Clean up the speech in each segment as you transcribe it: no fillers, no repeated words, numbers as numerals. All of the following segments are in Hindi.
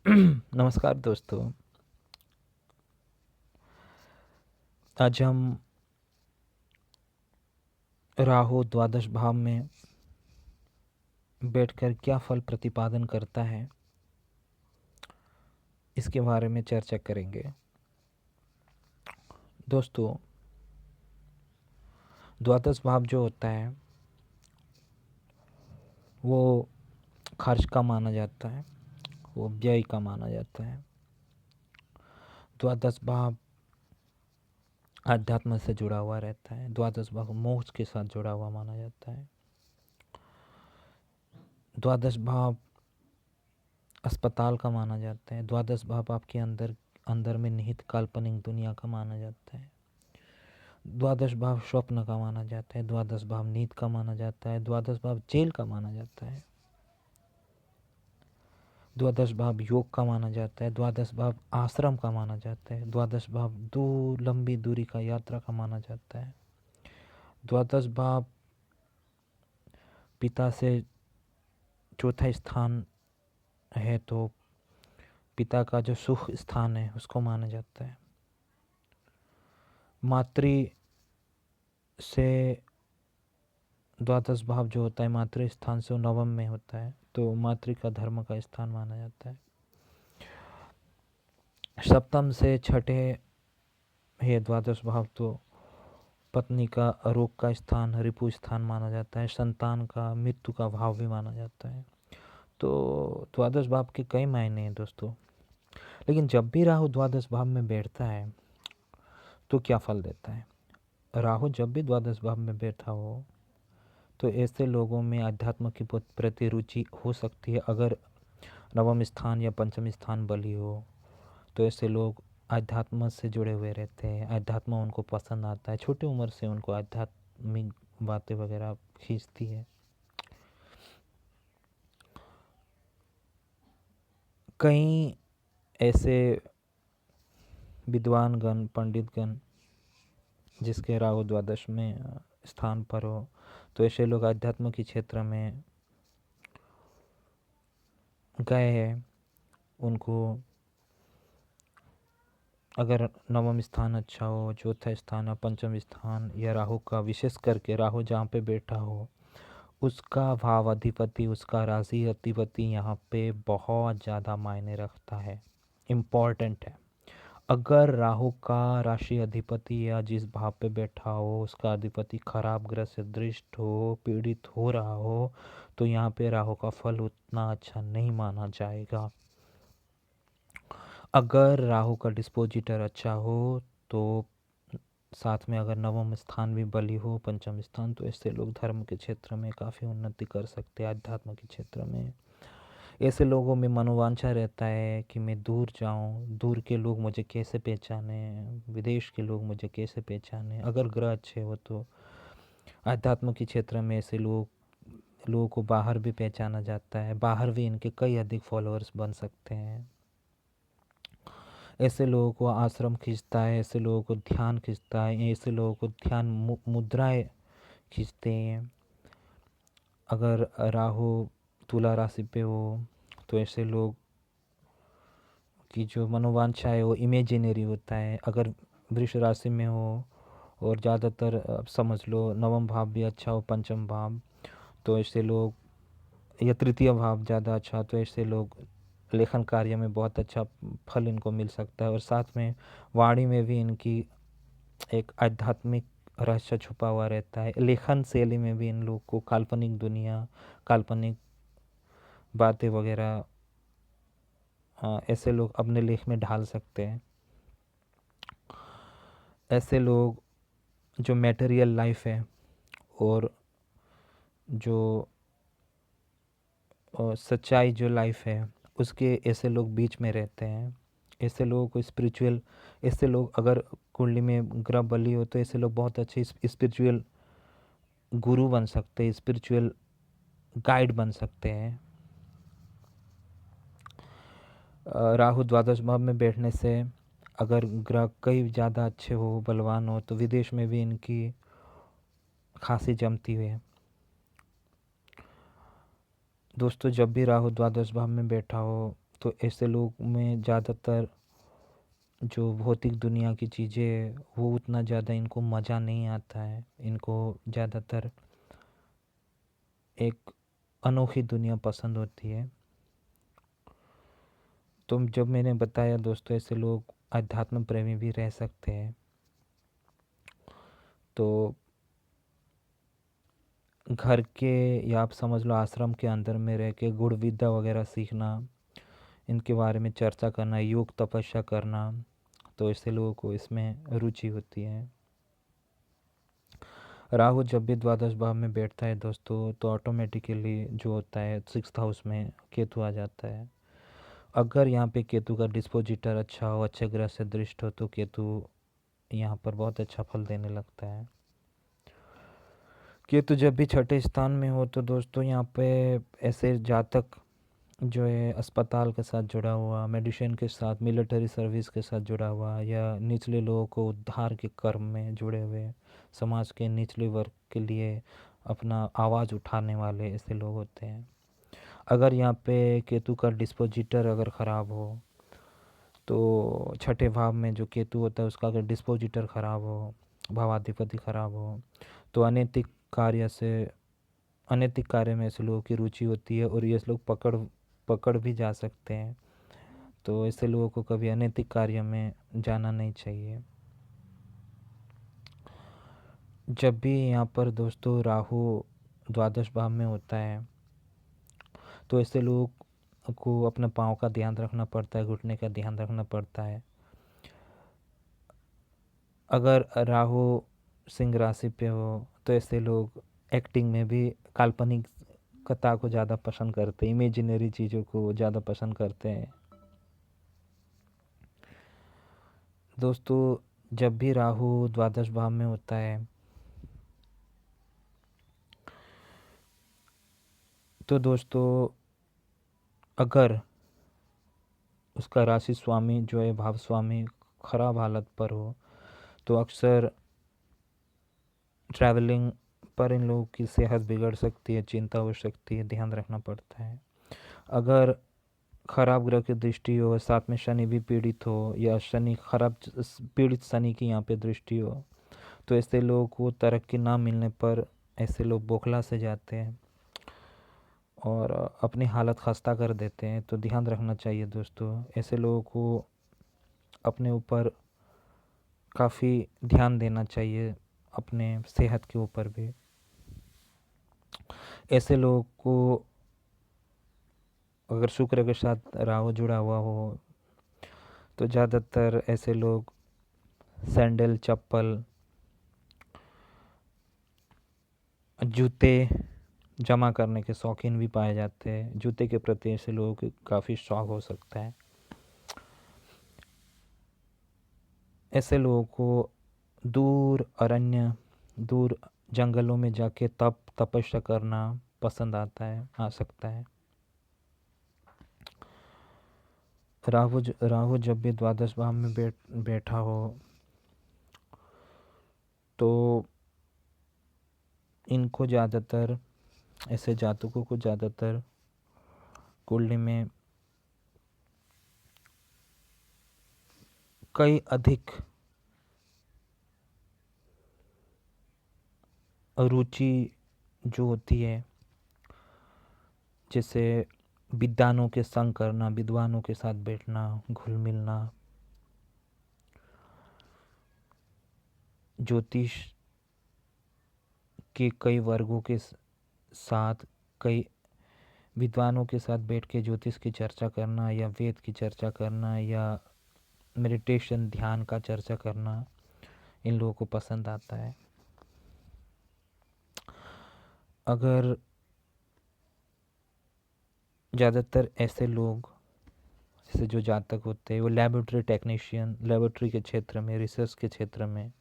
नमस्कार दोस्तों। आज हम राहु द्वादश भाव में बैठकर क्या फल प्रतिपादन करता है, इसके बारे में चर्चा करेंगे। दोस्तों, द्वादश भाव जो होता है वो खर्च का माना जाता है, वो व्यय का माना जाता है। द्वादश भाव आध्यात्म से जुड़ा हुआ रहता है। द्वादश भाव मोक्ष के साथ जुड़ा हुआ माना जाता है। द्वादश भाव अस्पताल का माना जाता है। द्वादश भाव आपके अंदर में निहित काल्पनिक दुनिया का माना जाता है। द्वादश भाव स्वप्न का माना जाता है। द्वादश भाव नींद का माना जाता है। द्वादश भाव जेल का माना जाता है। द्वादश भाव योग का माना जाता है। द्वादश भाव आश्रम का माना जाता है। द्वादश भाव लंबी दूरी का यात्रा का माना जाता है। द्वादश भाव पिता से चौथा स्थान है, तो पिता का जो सुख स्थान है उसको माना जाता है। मातृ से द्वादश भाव जो होता है मातृ स्थान से नवम में होता है, तो मातृ का धर्म का स्थान माना जाता है। सप्तम से छठे है द्वादश भाव, तो पत्नी का रोग का स्थान, रिपु स्थान माना जाता है। संतान का मृत्यु का भाव भी माना जाता है। तो द्वादश भाव के कई मायने हैं दोस्तों। लेकिन जब भी राहु द्वादश भाव में बैठता है तो क्या फल देता है? राहु जब भी द्वादश भाव में बैठा हो तो ऐसे लोगों में अध्यात्म की प्रति रुचि हो सकती है। अगर नवम स्थान या पंचम स्थान बली हो तो ऐसे लोग अध्यात्म से जुड़े हुए रहते हैं। अध्यात्म उनको पसंद आता है। छोटी उम्र से उनको आध्यात्मिक बातें वगैरह खींचती है। कई ऐसे विद्वान गण, पंडित गण जिसके राहु द्वादश में स्थान पर हो, तो ऐसे लोग अध्यात्म के क्षेत्र में गए हैं। उनको अगर नवम स्थान अच्छा हो, चौथा स्थान और पंचम स्थान या राहु का, विशेष करके राहु जहाँ पे बैठा हो उसका भाव अधिपति, उसका राशि अधिपति यहाँ पे बहुत ज़्यादा मायने रखता है, इम्पॉर्टेंट है। अगर राहु का राशि अधिपति या जिस भाव पे बैठा हो उसका अधिपति खराब ग्रह से दृष्ट हो, पीड़ित हो रहा हो, तो यहाँ पे राहु का फल उतना अच्छा नहीं माना जाएगा। अगर राहु का डिस्पोजिटर अच्छा हो, तो साथ में अगर नवम स्थान भी बली हो, पंचम स्थान, तो ऐसे लोग धर्म के क्षेत्र में काफ़ी उन्नति कर सकते हैं। अध्यात्म के क्षेत्र में ऐसे लोगों में मनोवांछा रहता है कि मैं दूर जाऊं, दूर के लोग मुझे कैसे पहचाने, विदेश के लोग मुझे कैसे पहचाने। अगर ग्रह अच्छे हो तो अध्यात्म के क्षेत्र में ऐसे लोगों को बाहर भी पहचाना जाता है। बाहर भी इनके कई अधिक फॉलोअर्स बन सकते हैं। ऐसे लोगों को आश्रम खींचता है, ऐसे लोगों को ध्यान खींचता है, ऐसे लोगों को ध्यान मुद्राएं खींचते हैं। अगर राहु तुला राशि पे हो तो ऐसे लोग की जो मनोवांछा है वो इमेजिनरी होता है। अगर वृष राशि में हो और ज़्यादातर समझ लो नवम भाव भी अच्छा हो, पंचम भाव, तो ऐसे लोग, या तृतीय भाव ज़्यादा अच्छा, तो ऐसे लोग लेखन कार्य में बहुत अच्छा फल इनको मिल सकता है। और साथ में वाणी में भी इनकी एक आध्यात्मिक रहस्य छुपा हुआ रहता है। लेखन शैली में भी इन लोग को काल्पनिक दुनिया, काल्पनिक बातें वगैरह ऐसे लोग अपने लेख में ढाल सकते हैं। ऐसे लोग जो मटेरियल लाइफ है और जो सच्चाई जो लाइफ है उसके, ऐसे लोग बीच में रहते हैं। ऐसे लोगों को स्पिरिचुअल, ऐसे लोग अगर कुंडली में ग्रह बली हो तो ऐसे लोग बहुत अच्छे स्पिरिचुअल गुरु बन सकते हैं, स्पिरिचुअल गाइड बन सकते हैं। राहु द्वादश भाव में बैठने से अगर ग्रह कई ज़्यादा अच्छे हो, बलवान हो, तो विदेश में भी इनकी खासी जमती है। दोस्तों, जब भी राहु द्वादश भाव में बैठा हो तो ऐसे लोग में ज़्यादातर जो भौतिक दुनिया की चीज़ें है वो उतना ज़्यादा इनको मज़ा नहीं आता है। इनको ज़्यादातर एक अनोखी दुनिया पसंद होती है। तो जब मैंने बताया दोस्तों ऐसे लोग अध्यात्म प्रेमी भी रह सकते हैं, तो घर के या आप समझ लो आश्रम के अंदर में रह के गुण विद्या वगैरह सीखना, इनके बारे में चर्चा करना, योग तपस्या करना, तो ऐसे लोगों को इसमें रुचि होती है। राहु जब भी द्वादश भाव में बैठता है दोस्तों, तो ऑटोमेटिकली जो होता है 6th हाउस में केतु आ जाता है। अगर यहाँ पे केतु का डिस्पोजिटर अच्छा हो, अच्छे ग्रह से दृष्ट हो, तो केतु यहाँ पर बहुत अच्छा फल देने लगता है। केतु जब भी छठे स्थान में हो तो दोस्तों यहाँ पे ऐसे जातक जो है अस्पताल के साथ जुड़ा हुआ, मेडिसिन के साथ, मिलिट्री सर्विस के साथ जुड़ा हुआ, या निचले लोगों को उद्धार के कर्म में जुड़े हुए, समाज के निचले वर्ग के लिए अपना आवाज़ उठाने वाले ऐसे लोग होते हैं। अगर यहाँ पे केतु का डिस्पोजिटर अगर ख़राब हो, तो छठे भाव में जो केतु होता है उसका अगर डिस्पोजिटर ख़राब हो, भावाधिपति ख़राब हो, तो अनैतिक कार्य में ऐसे लोगों की रुचि होती है और ये लोग पकड़ भी जा सकते हैं। तो ऐसे लोगों को कभी अनैतिक कार्य में जाना नहीं चाहिए। जब भी यहाँ पर दोस्तों राहु द्वादश भाव में होता है, तो ऐसे लोगों को अपने पाँव का ध्यान रखना पड़ता है, घुटने का ध्यान रखना पड़ता है। अगर राहु सिंह राशि पे हो तो ऐसे लोग एक्टिंग में भी काल्पनिक कथा को ज़्यादा पसंद करते हैं, इमेजिनरी चीज़ों को ज़्यादा पसंद करते हैं। दोस्तों जब भी राहु द्वादश भाव में होता है, तो दोस्तों अगर उसका राशि स्वामी जो है, भाव स्वामी खराब हालत पर हो, तो अक्सर ट्रैवलिंग पर इन लोगों की सेहत बिगड़ सकती है, चिंता हो सकती है, ध्यान रखना पड़ता है। अगर खराब ग्रह की दृष्टि हो, साथ में शनि भी पीड़ित हो, या शनि खराब पीड़ित शनि की यहाँ पे दृष्टि हो, तो ऐसे लोगों को तरक्की ना मिलने पर ऐसे लोग बौखला से जाते हैं और अपनी हालत खस्ता कर देते हैं। तो ध्यान रखना चाहिए दोस्तों, ऐसे लोगों को अपने ऊपर काफ़ी ध्यान देना चाहिए, अपने सेहत के ऊपर भी। ऐसे लोगों को अगर शुक्र के साथ राहु जुड़ा हुआ हो, तो ज़्यादातर ऐसे लोग सैंडल, चप्पल, जूते जमा करने के शौकीन भी पाए जाते हैं। जूते के प्रति ऐसे लोगों को काफ़ी शौक हो सकता है। ऐसे लोगों को दूर जंगलों में जाके तपस्या करना पसंद आ सकता है। राहु जब भी द्वादश भाव में बैठा हो, तो इनको ज़्यादातर ऐसे जातकों को ज़्यादातर कुंडली में कई अधिक रुचि जो होती है, जैसे विद्वानों के संग करना, विद्वानों के साथ बैठना, घुल मिलना, ज्योतिष के कई वर्गों के साथ, कई विद्वानों के साथ बैठ के ज्योतिष की चर्चा करना, या वेद की चर्चा करना, या मेडिटेशन ध्यान का चर्चा करना इन लोगों को पसंद आता है। अगर ज़्यादातर ऐसे लोग जैसे जो जातक होते हैं वो लेबोरेटरी टेक्नीशियन, लेबोरेटरी के क्षेत्र में, रिसर्च के क्षेत्र में,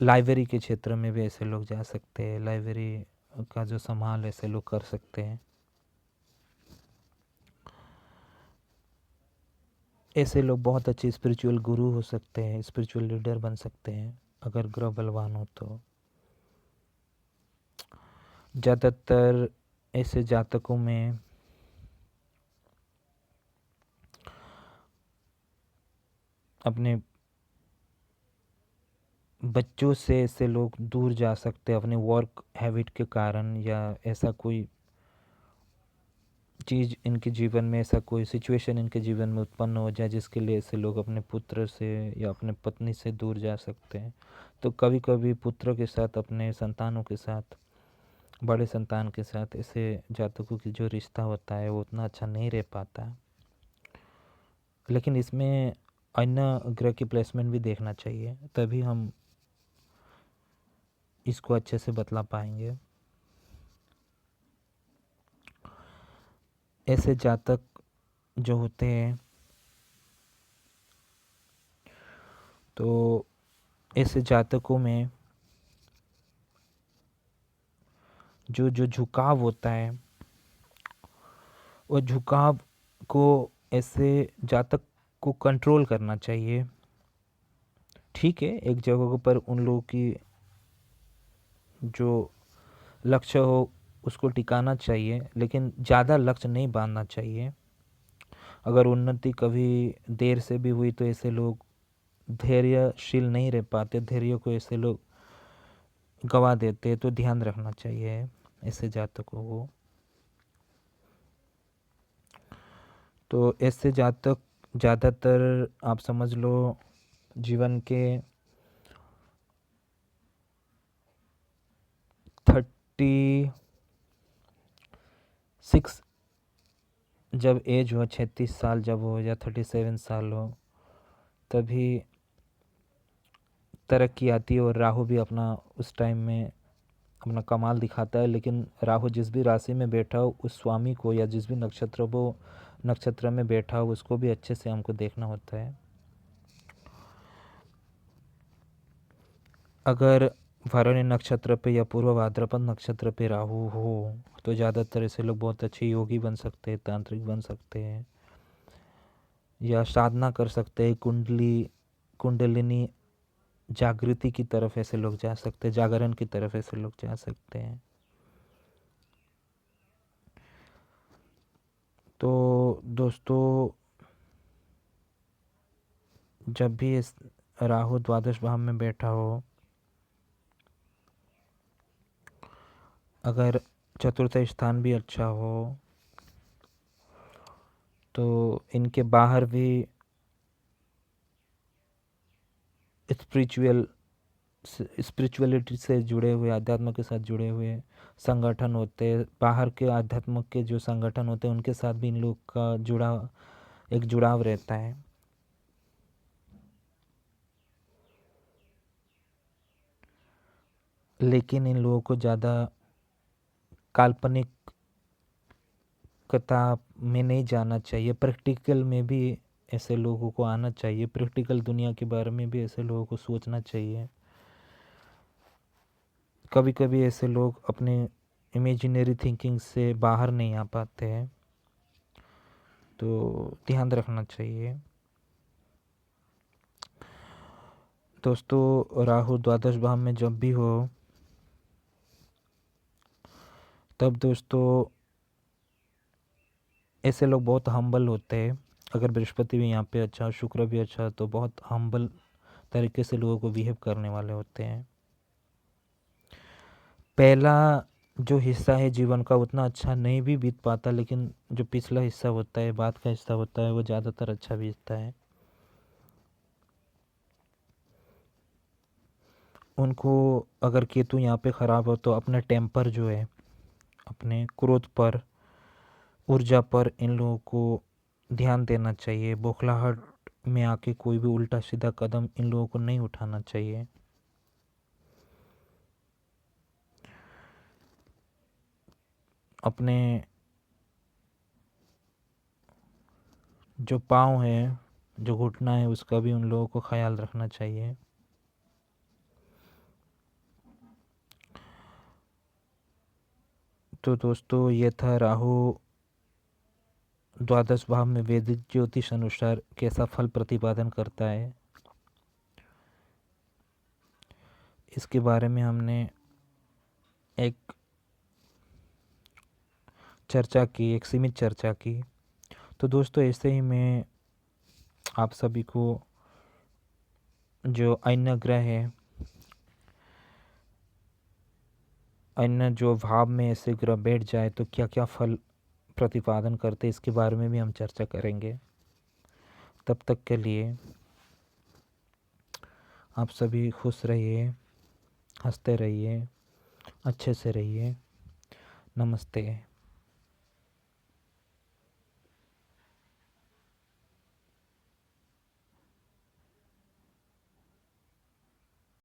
लाइब्रेरी के क्षेत्र में भी ऐसे लोग जा सकते हैं। लाइब्रेरी का जो संभाल ऐसे लोग कर सकते हैं। ऐसे लोग बहुत अच्छे स्पिरिचुअल गुरु हो सकते हैं, स्पिरिचुअल लीडर बन सकते हैं अगर ग्रह बलवान हो तो। ज़्यादातर ऐसे जातकों में अपने बच्चों से ऐसे लोग दूर जा सकते हैं अपने वर्क हैबिट के कारण, या ऐसा कोई चीज़ इनके जीवन में, ऐसा कोई सिचुएशन इनके जीवन में उत्पन्न हो जाए जिसके लिए ऐसे लोग अपने पुत्र से या अपने पत्नी से दूर जा सकते हैं। तो कभी कभी पुत्र के साथ, अपने संतानों के साथ, बड़े संतान के साथ ऐसे जातकों की जो रिश्ता होता है वो उतना अच्छा नहीं रह पाता। लेकिन इसमें अन्य ग्रह की प्लेसमेंट भी देखना चाहिए, तभी हम इसको अच्छे से बतला पाएंगे। ऐसे जातक जो होते हैं, तो ऐसे जातकों में जो जो झुकाव होता है, वो झुकाव को ऐसे जातक को कंट्रोल करना चाहिए। ठीक है, एक जगह पर उन लोगों की जो लक्ष्य हो उसको टिकाना चाहिए, लेकिन ज़्यादा लक्ष्य नहीं बांधना चाहिए। अगर उन्नति कभी देर से भी हुई तो ऐसे लोग धैर्यशील नहीं रह पाते, धैर्य को ऐसे लोग गवा देते, तो ध्यान रखना चाहिए ऐसे जातकों को। तो ऐसे जातक ज़्यादातर आप समझ लो जीवन के 36 जब एज हो, 36 साल जब हो या 37 साल हो, तभी तरक्की आती है और राहु भी अपना उस टाइम में अपना कमाल दिखाता है। लेकिन राहु जिस भी राशि में बैठा हो उस स्वामी को, या जिस भी नक्षत्र में बैठा हो उसको भी अच्छे से हमको देखना होता है। अगर भरणी नक्षत्र पे या पूर्व भाद्रपद नक्षत्र पे राहु हो तो ज़्यादातर ऐसे लोग बहुत अच्छे योगी बन सकते हैं, तांत्रिक बन सकते हैं, या साधना कर सकते हैं, कुंडलिनी जागृति की तरफ ऐसे लोग जा सकते हैं, जागरण की तरफ ऐसे लोग जा सकते हैं। तो दोस्तों, जब भी इस राहु द्वादश भाव में बैठा हो, अगर चतुर्थ स्थान भी अच्छा हो, तो इनके बाहर भी स्पिरिचुअलिटी से जुड़े हुए, अध्यात्म के साथ जुड़े हुए संगठन होते हैं। बाहर के आध्यात्म के जो संगठन होते हैं उनके साथ भी इन लोग का एक जुड़ाव रहता है। लेकिन इन लोगों को ज़्यादा काल्पनिक कथा में नहीं जाना चाहिए, प्रैक्टिकल में भी ऐसे लोगों को आना चाहिए, प्रैक्टिकल दुनिया के बारे में भी ऐसे लोगों को सोचना चाहिए। कभी कभी ऐसे लोग अपने इमेजिनरी थिंकिंग से बाहर नहीं आ पाते हैं, तो ध्यान रखना चाहिए। दोस्तों, राहु द्वादश भाव में जब भी हो, तब दोस्तों ऐसे लोग बहुत हम्बल होते हैं। अगर बृहस्पति भी यहाँ पे अच्छा, शुक्र भी अच्छा, तो बहुत हम्बल तरीके से लोगों को बिहेव करने वाले होते हैं। पहला जो हिस्सा है जीवन का उतना अच्छा नहीं भी बीत पाता, लेकिन जो पिछला हिस्सा होता है, बाद का हिस्सा होता है, वो ज़्यादातर अच्छा बीतता है। उनको अगर केतु यहाँ पे ख़राब हो तो अपने टेम्पर जो है, अपने क्रोध पर, ऊर्जा पर इन लोगों को ध्यान देना चाहिए। बौखलाहट में आके कोई भी उल्टा सीधा कदम इन लोगों को नहीं उठाना चाहिए। अपने जो पाँव है, जो घुटना है, उसका भी उन लोगों को ख्याल रखना चाहिए। तो दोस्तों, ये था राहु द्वादश भाव में वैदिक ज्योतिष अनुसार कैसा फल प्रतिपादन करता है, इसके बारे में हमने एक सीमित चर्चा की। तो दोस्तों, ऐसे ही मैं आप सभी को जो अन्य ग्रह है, अन्य जो भाव में ऐसे ग्रह बैठ जाए तो क्या क्या फल प्रतिपादन करते, इसके बारे में भी हम चर्चा करेंगे। तब तक के लिए आप सभी खुश रहिए, हंसते रहिए, अच्छे से रहिए। नमस्ते।